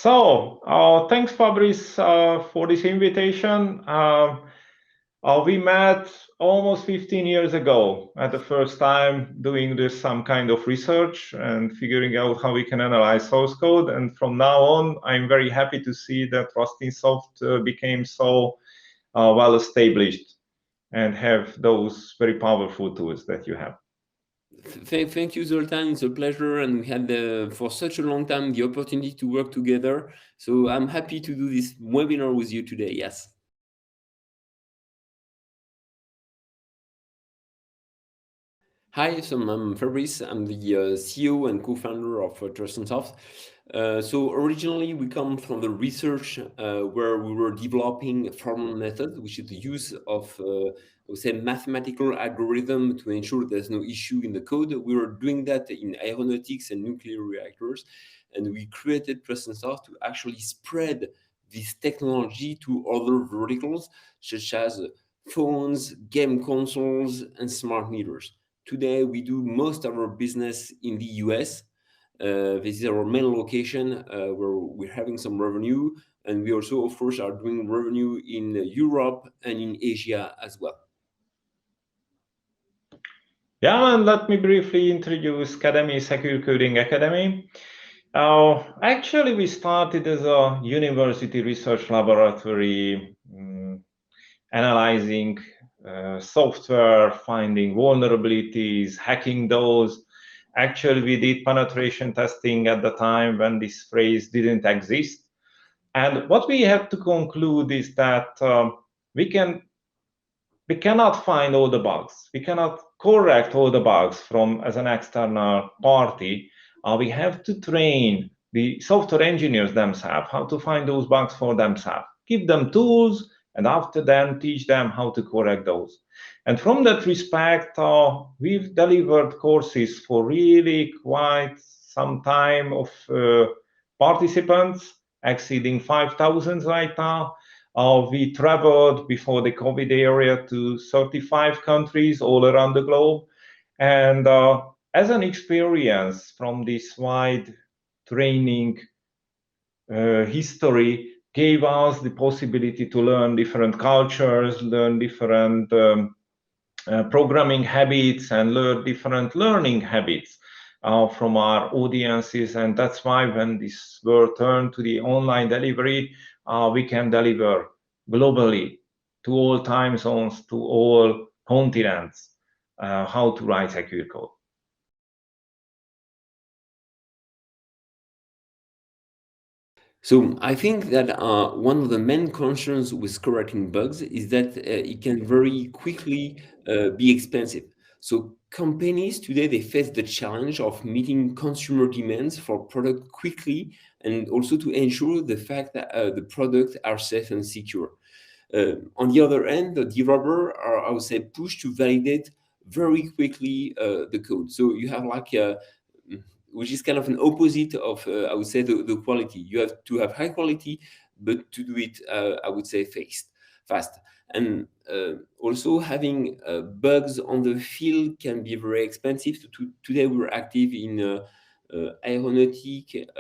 Thanks, Fabrice, for this invitation. We met almost 15 years ago at the first time doing some kind of research and figuring out how we can analyze source code. And from now on, I'm very happy to see that TrustInSoft became so well established and have those very powerful tools that you have. Thank you, Zoltan. It's a pleasure, and we had for such a long time the opportunity to work together. So I'm happy to do this webinar with you today. Yes. Hi, so I'm Fabrice. I'm the CEO and co-founder of TrustInSoft. So originally we come from the research where we were developing formal method, which is the use of I would say mathematical algorithm to ensure there's no issue in the code. We were doing that in aeronautics and nuclear reactors, and we created TrustInSoft to actually spread this technology to other verticals such as phones, game consoles, and smart meters. Today, we do most of our business in the US. This is our main location where we're having some revenue. And we also, of course, are doing revenue in Europe and in Asia as well. Yeah, and let me briefly introduce SCADEMY, Secure Coding Academy. Actually, we started as a university research laboratory analyzing software, finding vulnerabilities, hacking those. Actually, we did penetration testing at the time when this phrase didn't exist. And what we have to conclude is that we cannot find all the bugs. We cannot correct all the bugs as an external party. We have to train the software engineers themselves how to find those bugs for themselves. Give them tools, and after then teach them how to correct those. And from that respect, we've delivered courses for really quite some time of participants, exceeding 5,000 right now. We traveled before the COVID era to 35 countries all around the globe. And as an experience from this wide training history gave us the possibility to learn different cultures, learn different programming habits, and learn different learning habits from our audiences. And that's why when this world turned to the online delivery, we can deliver globally to all time zones, to all continents, how to write secure code. So I think that one of the main concerns with correcting bugs is that it can very quickly be expensive. So companies today, they face the challenge of meeting consumer demands for product quickly, and also to ensure the fact that the products are safe and secure. On the other end, the developer are, I would say, pushed to validate very quickly the code. So you have like which is kind of an opposite of, I would say, the quality. You have to have high quality, but to do it, I would say, fast. And also having bugs on the field can be very expensive. Today we're active in aeronautic,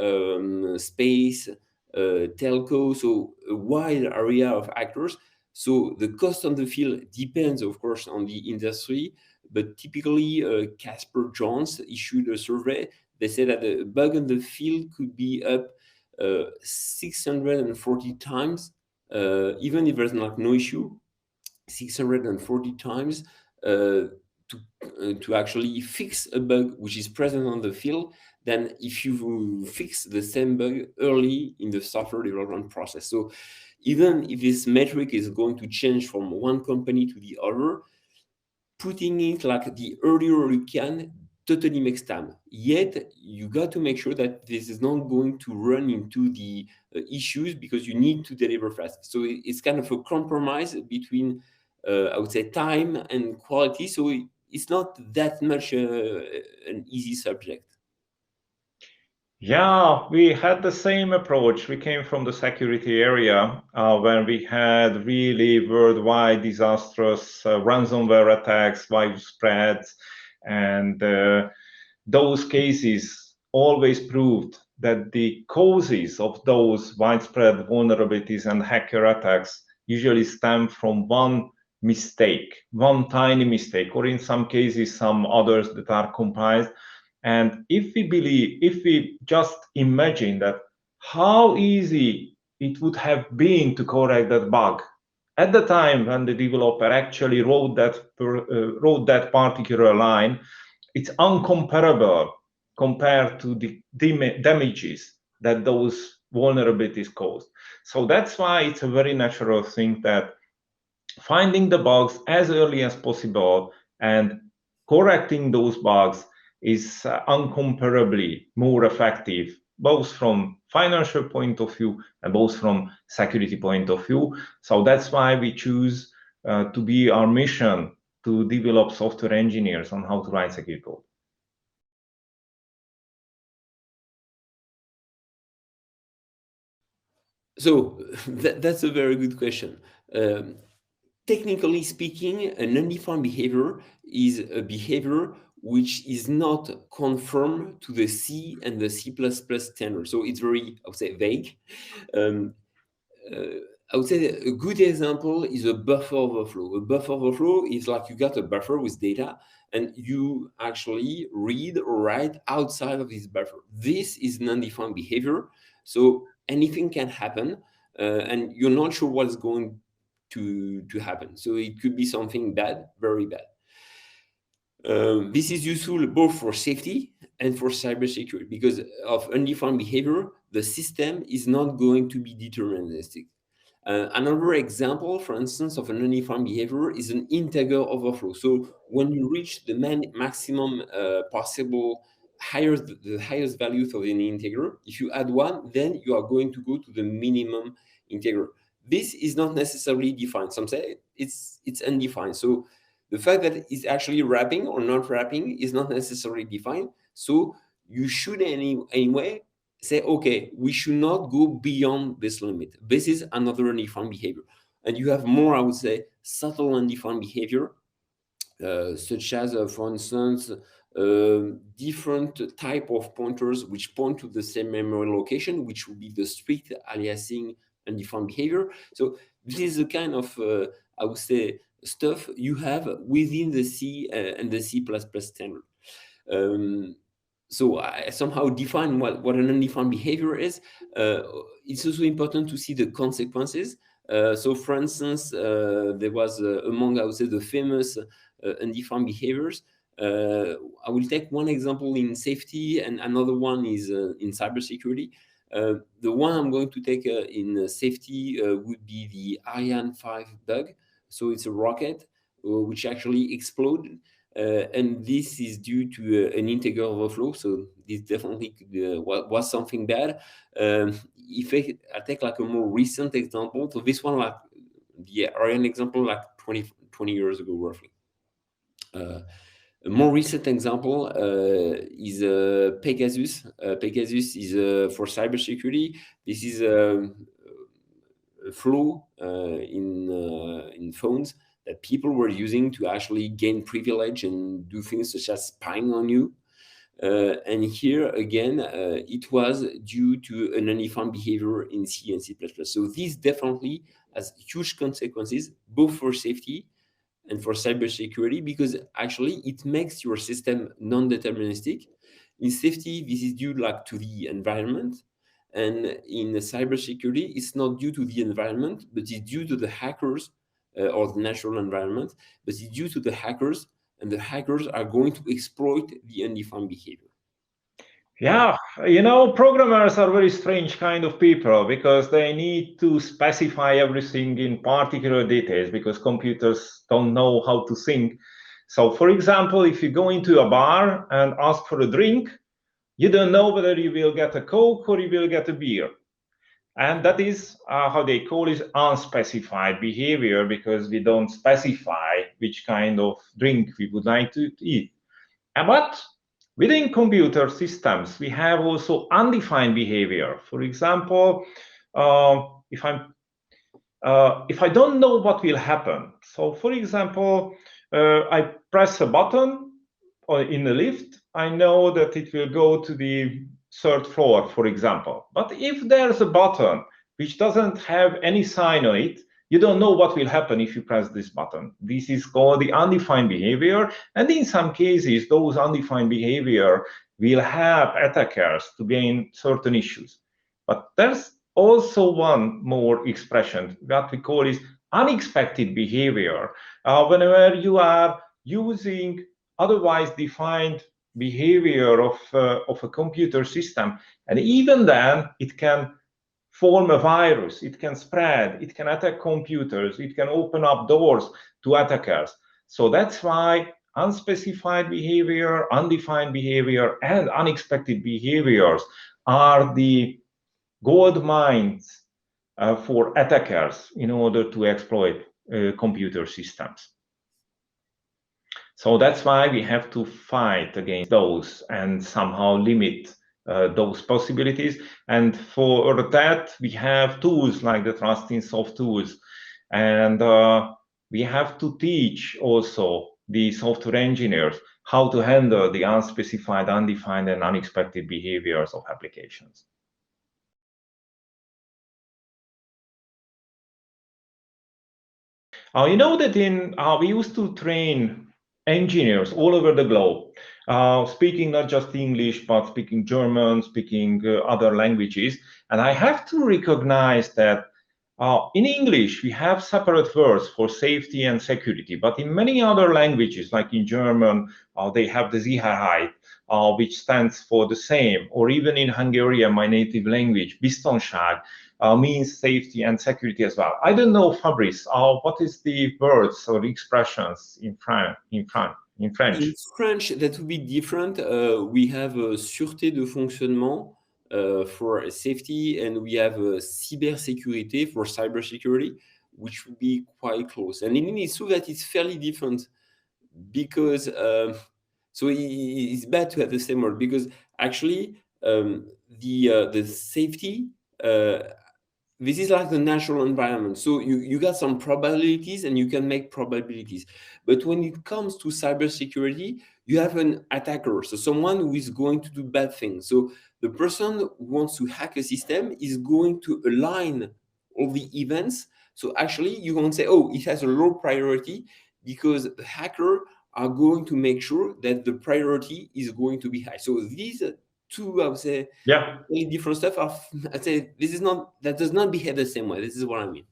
space, telco, so a wide area of actors. So the cost on the field depends, of course, on the industry, but typically Casper Jones issued a survey. They say that the bug in the field could be up 640 times, even if there's no issue, 640 times to actually fix a bug which is present on the field than if you fix the same bug early in the software development process. So even if this metric is going to change from one company to the other, putting it like the earlier you can totally makes time. Yet you got to make sure that this is not going to run into the issues because you need to deliver fast. So it's kind of a compromise between, I would say, time and quality. So it's not that much an easy subject. Yeah, we had the same approach. We came from the security area when we had really worldwide disastrous ransomware attacks, widespread, and those cases always proved that the causes of those widespread vulnerabilities and hacker attacks usually stem from one mistake, one tiny mistake, or in some cases, some others that are comprised. And if we just imagine that how easy it would have been to correct that bug at the time when the developer actually wrote that particular line, it's uncomparable compared to the damages that those vulnerabilities cause. So that's why it's a very natural thing that finding the bugs as early as possible and correcting those bugs is uncomparably more effective, both from financial point of view and both from security point of view. So that's why we choose to be our mission to develop software engineers on how to write secure code. So that's a very good question. Technically speaking, an undefined behavior is a behavior which is not conform to the C and the C++ standard. So it's very, I would say, vague. I would say a good example is a buffer overflow. A buffer overflow is like you got a buffer with data and you actually read or write outside of this buffer. This is an undefined behavior. So anything can happen and you're not sure what's going to happen. So it could be something bad, very bad. This is useful both for safety and for cybersecurity because of undefined behavior, the system is not going to be deterministic. Another example, for instance, of an undefined behavior is an integer overflow. So when you reach the maximum possible the highest value of an integer, if you add one, then you are going to go to the minimum integer. This is not necessarily defined. Some say it's undefined. So the fact that it's actually wrapping or not wrapping is not necessarily defined. So you should anyway say, okay, we should not go beyond this limit. This is another undefined behavior. And you have more, I would say, subtle undefined behavior, such as, for instance, different type of pointers which point to the same memory location, which would be the strict aliasing undefined behavior. So this is the kind of, I would say, stuff you have within the C and the C++ standard. So I somehow define what an undefined behavior is. It's also important to see the consequences. So for instance, there was among, I would say, the famous undefined behaviors. I will take one example in safety and another one is in cybersecurity. The one I'm going to take in safety would be the Ariane 5 bug. So it's a rocket which actually exploded. And this is due to an integer overflow. So this definitely was something bad. If I take like a more recent example, so this one, like the Ariane example, like 20 years ago, roughly. A more recent example is Pegasus. Pegasus is for cybersecurity. This is a flaw in phones that people were using to actually gain privilege and do things such as spying on you. And here again, it was due to an undefined behavior in C and C++. So this definitely has huge consequences, both for safety and for cybersecurity, because actually it makes your system non-deterministic. In safety, this is due like to the environment. And in cybersecurity, it's not due to the environment, but it's due to the hackers or the natural environment, but it's due to the hackers, and the hackers are going to exploit the undefined behavior. Yeah, programmers are very strange kind of people because they need to specify everything in particular details because computers don't know how to think. So, for example, if you go into a bar and ask for a drink, you don't know whether you will get a Coke or you will get a beer. And that is how they call it unspecified behavior because we don't specify which kind of drink we would like to eat. But within computer systems, we have also undefined behavior. For example, if I don't know what will happen. So, for example, I press a button in the lift. I know that it will go to the third floor, for example. But if there's a button which doesn't have any sign on it, you don't know what will happen if you press this button. This is called the undefined behavior. And in some cases, those undefined behavior will help attackers to gain certain issues. But there's also one more expression, what we call is unexpected behavior. Whenever you are using otherwise defined behavior of a computer system, and even then it can form a virus, it can spread, it can attack computers, it can open up doors to attackers. So that's why unspecified behavior, undefined behavior, and unexpected behaviors are the gold mines for attackers in order to exploit computer systems. So that's why we have to fight against those and somehow limit those possibilities. And for that, we have tools like the TrustInSoft tools. And we have to teach also the software engineers how to handle the unspecified, undefined, and unexpected behaviors of applications. You know that we used to train engineers all over the globe, speaking not just English, but speaking German, speaking other languages. And I have to recognize that in English, we have separate words for safety and security, but in many other languages, like in German, they have the Sicherheit, which stands for the same, or even in Hungarian, my native language, Biztonság, means safety and security as well. I don't know, Fabrice, what is the words or expressions in French? In French, that would be different. We have sûreté de fonctionnement for safety, and we have cybersécurité for cybersecurity, which would be quite close. And in it's true that it's fairly different because so it's bad to have the same word because actually the safety this is like the natural environment. So you got some probabilities and you can make probabilities. But when it comes to cybersecurity, you have an attacker, so someone who is going to do bad things. So the person who wants to hack a system is going to align all the events. So actually you won't say, oh, it has a low priority because the hacker are going to make sure that the priority is going to be high. So these two, I would say, different stuff. I'd say that does not behave the same way. This is what I mean.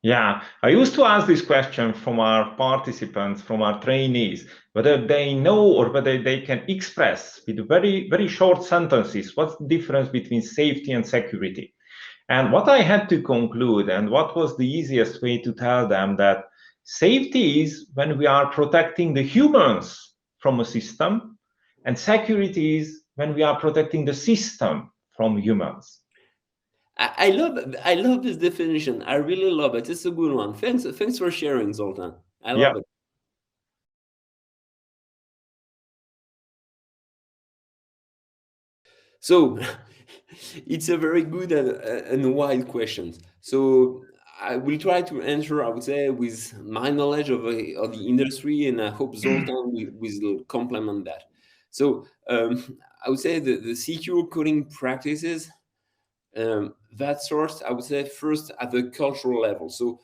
Yeah, I used to ask this question from our participants, from our trainees, whether they know or whether they can express with very, very short sentences what's the difference between safety and security. And what I had to conclude, and what was the easiest way to tell them, that safety is when we are protecting the humans from a system, and security is when we are protecting the system from humans. I love this definition. I really love it. It's a good one. Thanks for sharing, Zoltan. I love it. So it's a very good and wide question. So I will try to answer, I would say, with my knowledge of the industry, and I hope Zoltan will complement that. So I would say the secure coding practices, that source, I would say, first at the cultural level. So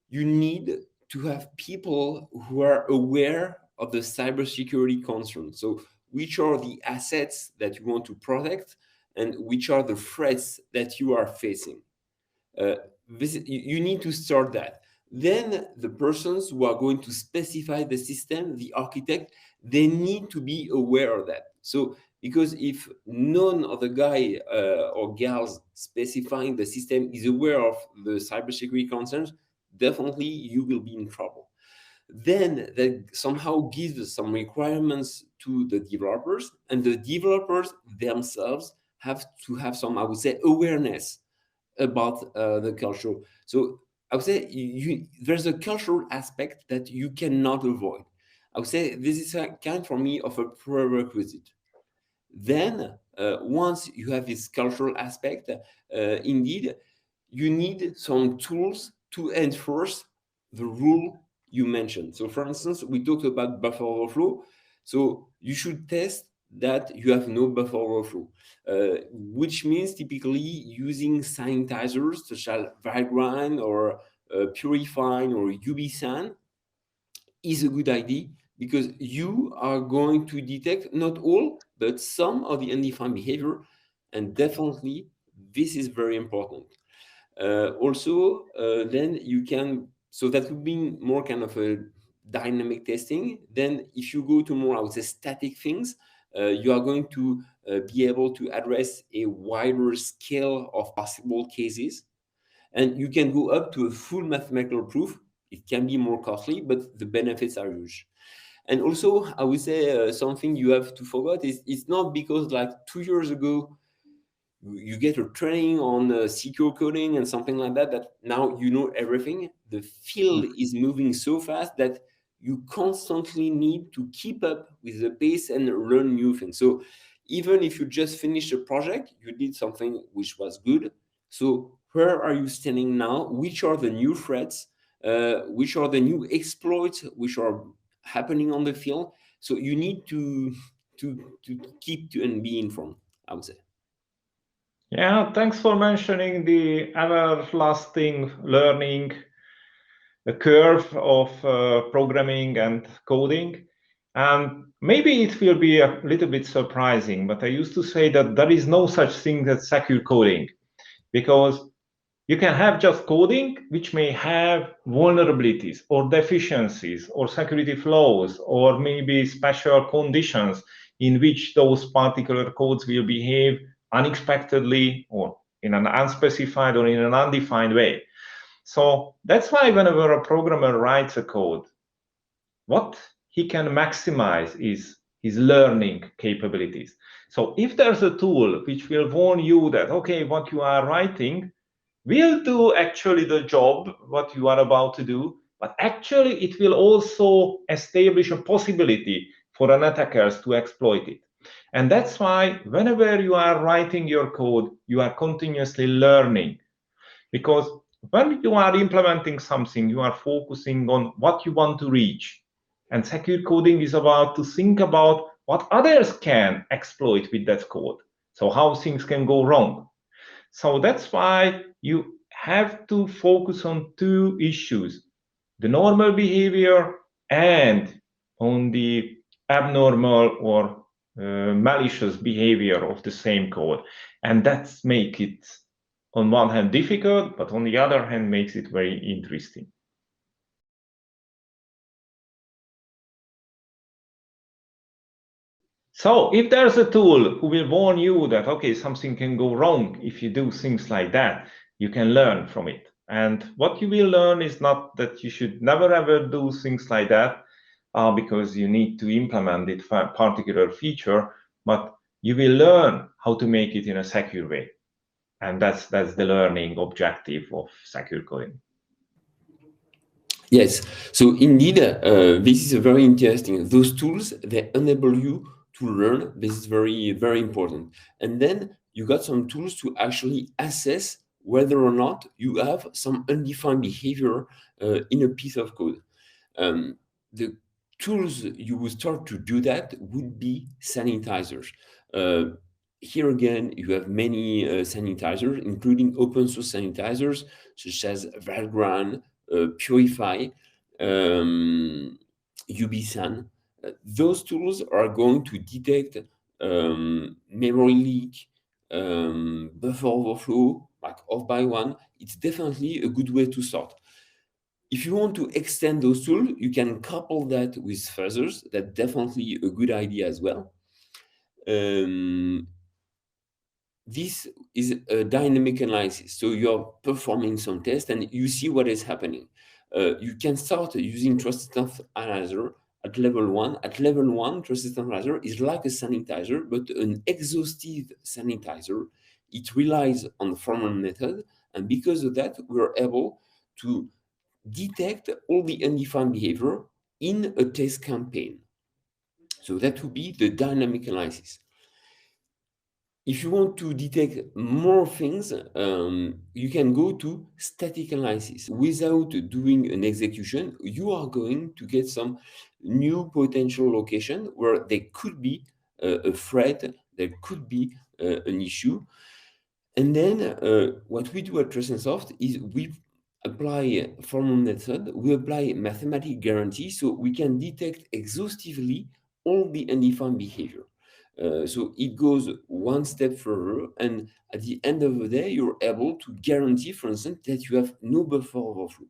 you need to have people who are aware of the cybersecurity concerns. So which are the assets that you want to protect and which are the threats that you are facing. You need to start that. Then the persons who are going to specify the system, the architect, they need to be aware of that. So because if none of the guy or gals specifying the system is aware of the cybersecurity concerns, definitely you will be in trouble. Then that somehow gives some requirements to the developers, and the developers themselves have to have some, I would say, awareness about the culture. So I would say there's a cultural aspect that you cannot avoid. I would say this is a kind for me of a prerequisite. Then once you have this cultural aspect, indeed, you need some tools to enforce the rule you mentioned. So for instance, we talked about buffer overflow. So you should test that you have no buffer overflow, which means typically using sanitizers such as Valgrind or Purifine or UBSAN is a good idea, because you are going to detect not all, but some of the undefined behavior, and definitely this is very important. Also, then you can, so that would be more kind of a dynamic testing. Then if you go to more, I would say, static things, you are going to be able to address a wider scale of possible cases. And you can go up to a full mathematical proof. It can be more costly, but the benefits are huge. And also, I would say something you have to forget is it's not because like 2 years ago, you get a training on secure coding and something like that, that now you know everything. The field is moving so fast that you constantly need to keep up with the pace and learn new things. So even if you just finished a project, you did something which was good. So where are you standing now? Which are the new threats? Which are the new exploits which are happening on the field? So you need to keep to and be informed, I would say. Yeah, thanks for mentioning the everlasting learning curve of programming and coding. And maybe it will be a little bit surprising, but I used to say that there is no such thing as secure coding, because you can have just coding which may have vulnerabilities or deficiencies or security flaws or maybe special conditions in which those particular codes will behave unexpectedly or in an unspecified or in an undefined way. So that's why whenever a programmer writes a code, what he can maximize is his learning capabilities. So if there's a tool which will warn you that, okay, what you are writing will do actually the job, what you are about to do, but actually it will also establish a possibility for an attackers to exploit it. And that's why whenever you are writing your code, you are continuously learning, because when you are implementing something, you are focusing on what you want to reach. And secure coding is about to think about what others can exploit with that code. So how things can go wrong. So that's why you have to focus on two issues: the normal behavior and on the abnormal or malicious behavior of the same code. And that's make it on one hand difficult, but on the other hand makes it very interesting. So if there's a tool who will warn you that, okay, something can go wrong if you do things like that, you can learn from it. And what you will learn is not that you should never ever do things like that because you need to implement it for a particular feature, but you will learn how to make it in a secure way. And that's the learning objective of secure coding. Yes, so indeed, this is very interesting. Those tools, they enable you to learn. This is very, very important. And then you got some tools to actually assess whether or not you have some undefined behavior in a piece of code. The tools you would start to do that would be sanitizers. Here again, you have many sanitizers, including open source sanitizers such as Valgrind, Purify, UBSAN. Those tools are going to detect memory leak, buffer overflow, like off by one. It's definitely a good way to start. If you want to extend those tools, you can couple that with fuzzers. That's definitely a good idea as well. This is a dynamic analysis. So you're performing some tests and you see what is happening. You can start using TrustInSoft Analyzer at level 1. At level 1, TrustInSoft Analyzer is like a sanitizer, but an exhaustive sanitizer. It relies on the formal method. And because of that, we're able to detect all the undefined behavior in a test campaign. So that would be the dynamic analysis. If you want to detect more things, you can go to static analysis. Without doing an execution, you are going to get some new potential location where there could be a threat, there could be an issue. And then what we do at TrustInSoft is we apply a formal method, we apply mathematical guarantee, so we can detect exhaustively all the undefined behavior. So it goes one step further, and at the end of the day, you're able to guarantee, for instance, that you have no buffer overflow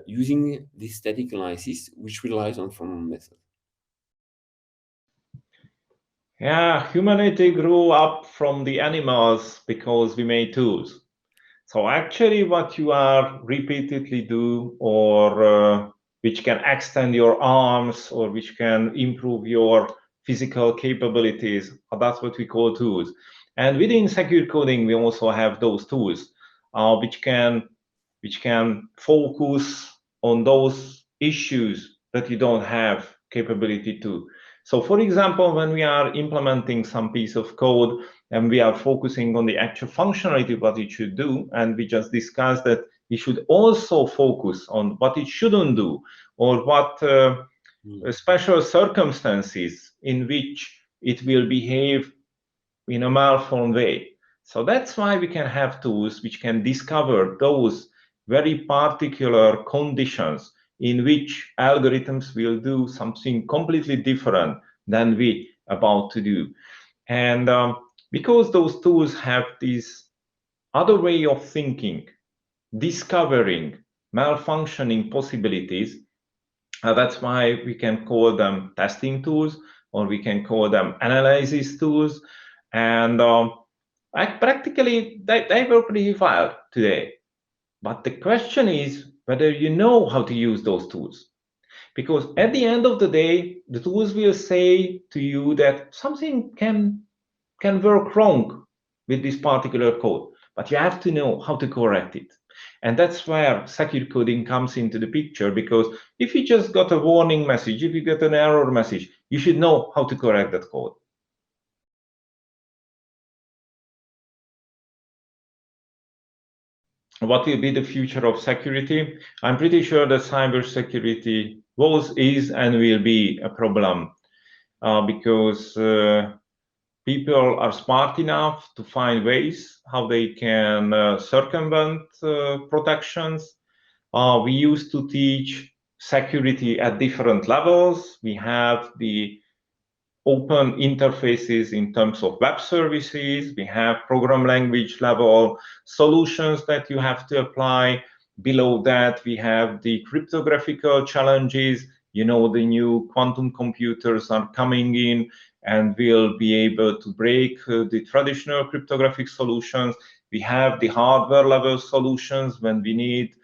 using this static analysis, which relies on formal method. Yeah, humanity grew up from the animals because we made tools. So actually what you are repeatedly do, or which can extend your arms, or which can improve your physical capabilities, that's what we call tools. And within secure coding, we also have those tools, which can focus on those issues that you don't have capability to. So for example, when we are implementing some piece of code and we are focusing on the actual functionality of what it should do, and we just discussed that we should also focus on what it shouldn't do, or what special circumstances in which it will behave in a malformed way. So that's why we can have tools which can discover those very particular conditions in which algorithms will do something completely different than we about to do. And because those tools have this other way of thinking, discovering malfunctioning possibilities, that's why we can call them testing tools, or we can call them analysis tools. And practically, they work pretty well today. But the question is whether you know how to use those tools. Because at the end of the day, the tools will say to you that something can work wrong with this particular code, but you have to know how to correct it. And that's where secure coding comes into the picture, because if you just got a warning message, if you get an error message, you should know how to correct that code. What will be the future of security? I'm pretty sure that cybersecurity was, is, and will be a problem because people are smart enough to find ways how they can circumvent protections. We used to teach security at different levels. We have the open interfaces in terms of web services. We have program language level solutions that you have to apply. Below that, we have the cryptographic challenges. You know, the new quantum computers are coming in and will be able to break the traditional cryptographic solutions. We have the hardware level solutions when we need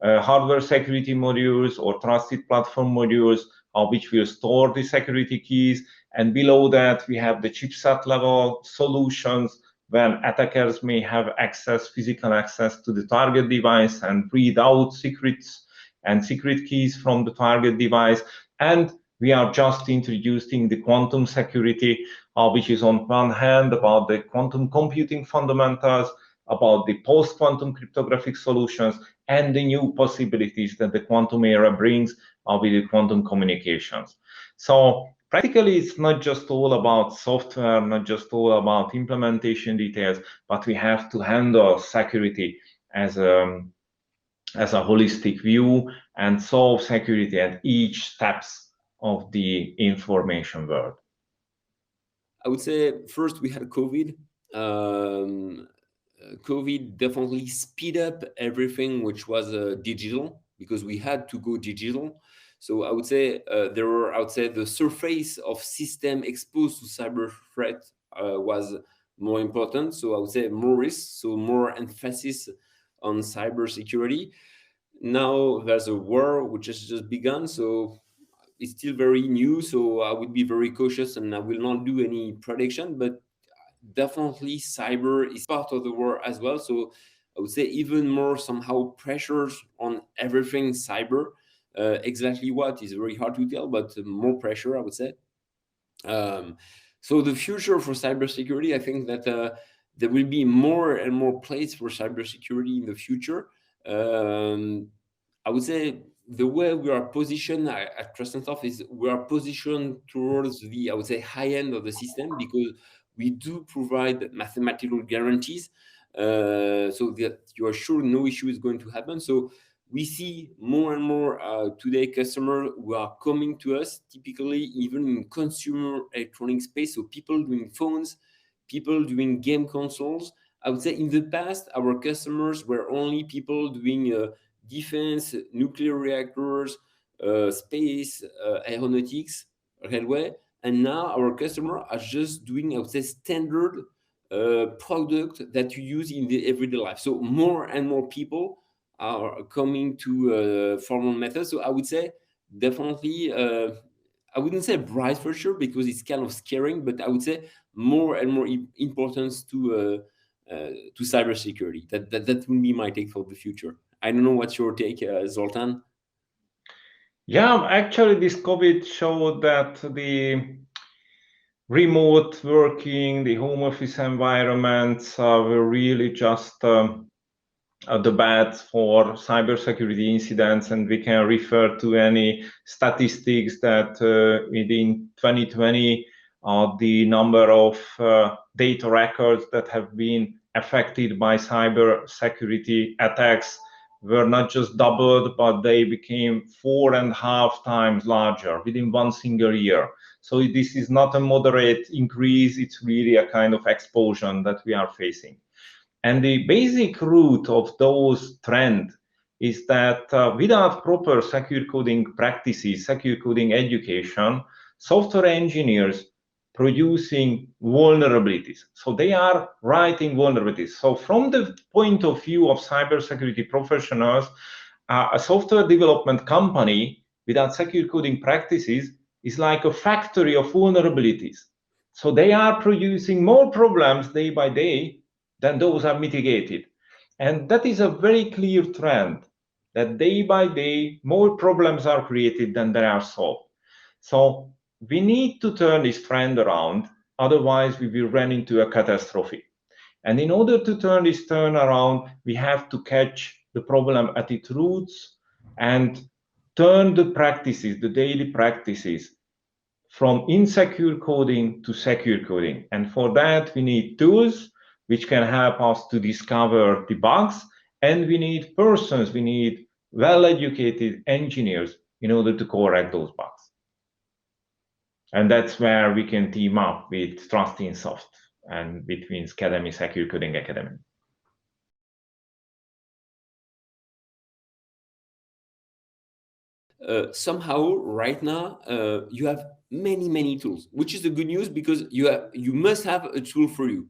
hardware security modules or trusted platform modules, which will store the security keys. And below that, we have the chipset level solutions when attackers may have access, physical access to the target device and read out secrets and secret keys from the target device. And we are just introducing the quantum security, which is on one hand about the quantum computing fundamentals, about the post-quantum cryptographic solutions, and the new possibilities that the quantum era brings with the quantum communications. So practically, it's not just all about software, not just all about implementation details, but we have to handle security as a holistic view and solve security at each steps of the information world. I would say first we had COVID. COVID definitely speed up everything which was digital, because we had to go digital. So I would say the surface of system exposed to cyber threat was more important. So I would say more risk, so more emphasis on cyber security. Now there's a war which has just begun, so it's still very new. So I would be very cautious and I will not do any prediction, but definitely cyber is part of the war as well. So I would say even more somehow pressures on everything cyber. Exactly what is very hard to tell, but more pressure, I would say. So the future for cybersecurity, I think that there will be more and more place for cybersecurity in the future. I would say the way we are positioned at TrustInSoft is we are positioned towards the, I would say, high end of the system, because we do provide mathematical guarantees, so that you are sure no issue is going to happen. So we see more and more today customers who are coming to us, typically even in consumer electronic space. So people doing phones, people doing game consoles. I would say in the past, our customers were only people doing defense, nuclear reactors, space, aeronautics, railway. And now our customers are just doing, I would say, standard product that you use in the everyday life. So more and more people are coming to formal methods. So I would say definitely, I wouldn't say bright for sure, because it's kind of scaring, but I would say more and more importance to cybersecurity. That will be my take for the future. I don't know what's your take, Zoltan. Yeah, actually, this COVID showed that the remote working, the home office environments were really just the beds for cybersecurity incidents, and we can refer to any statistics that within 2020, the number of data records that have been affected by cybersecurity attacks were not just doubled, but they became 4.5 times larger within one single year. So this is not a moderate increase, it's really a kind of explosion that we are facing. And the basic root of those trends is that without proper secure coding practices, secure coding education, software engineers producing vulnerabilities. So they are writing vulnerabilities. So from the point of view of cybersecurity professionals, a software development company without secure coding practices is like a factory of vulnerabilities. So they are producing more problems day by day than those are mitigated. And that is a very clear trend, that day by day, more problems are created than they are solved. So we need to turn this trend around, otherwise we will run into a catastrophe. And in order to turn this turn around, we have to catch the problem at its roots and turn the practices, the daily practices, from insecure coding to secure coding. And for that, we need tools which can help us to discover the bugs, and we need persons, we need well-educated engineers in order to correct those bugs. And that's where we can team up with TrustInSoft and between SCADEMY Secure Coding Academy. Somehow right now you have many tools, which is the good news, because you must have a tool for you.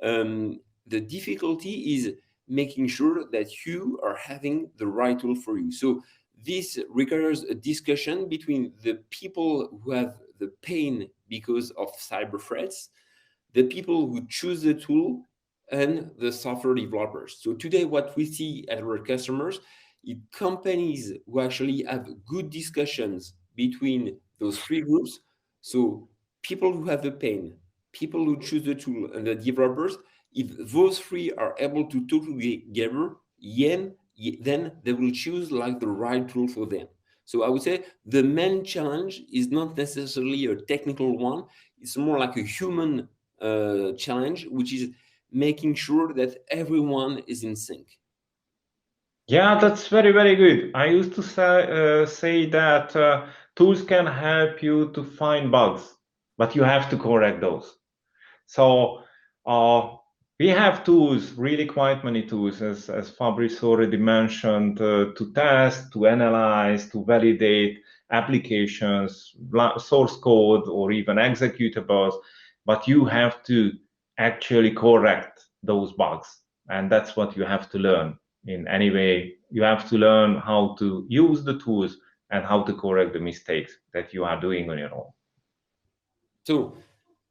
The difficulty is making sure that you are having the right tool for you. So this requires a discussion between the people who have the pain because of cyber threats, the people who choose the tool, and the software developers. So today what we see at our customers is companies who actually have good discussions between those three groups. So people who have the pain, people who choose the tool, and the developers, if those three are able to talk together, then they will choose like the right tool for them. So I would say the main challenge is not necessarily a technical one, it's more like a human challenge, which is making sure that everyone is in sync. Yeah, that's very good. I used to say that tools can help you to find bugs, but you have to correct those. So we have tools, really quite many tools, as Fabrice already mentioned, to test, to analyze, to validate applications, source code, or even executables. But you have to actually correct those bugs. And that's what you have to learn in any way. You have to learn how to use the tools and how to correct the mistakes that you are doing on your own. So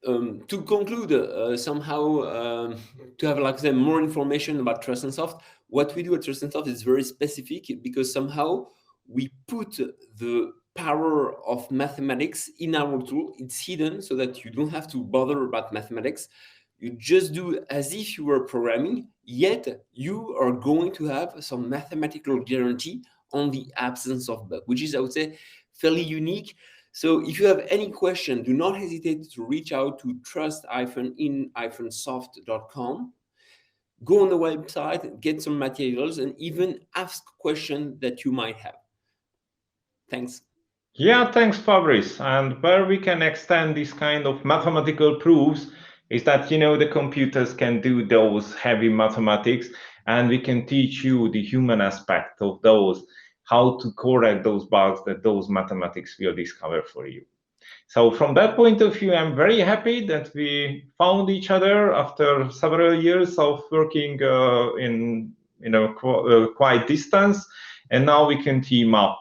to conclude, somehow to have, like I said, more information about TrustInSoft, what we do at TrustInSoft is very specific, because somehow we put the power of mathematics in our tool. It's hidden so that you don't have to bother about mathematics. You just do as if you were programming, yet you are going to have some mathematical guarantee on the absence of bug, which is, I would say, fairly unique. So if you have any question, do not hesitate to reach out to trust-in-soft.com. Go on the website, get some materials, and even ask questions that you might have. Thanks. Yeah, thanks, Fabrice. And where we can extend this kind of mathematical proofs is that, the computers can do those heavy mathematics, and we can teach you the human aspect of those, how to correct those bugs that those mathematics will discover for you. So from that point of view, I'm very happy that we found each other after several years of working in quite distance, and now we can team up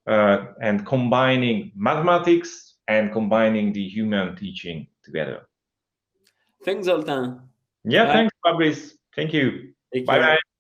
and combining mathematics and combining the human teaching together. Thanks, Zoltan. Yeah, Bye. thanks, Fabrice. Thank you. Take Bye care. bye.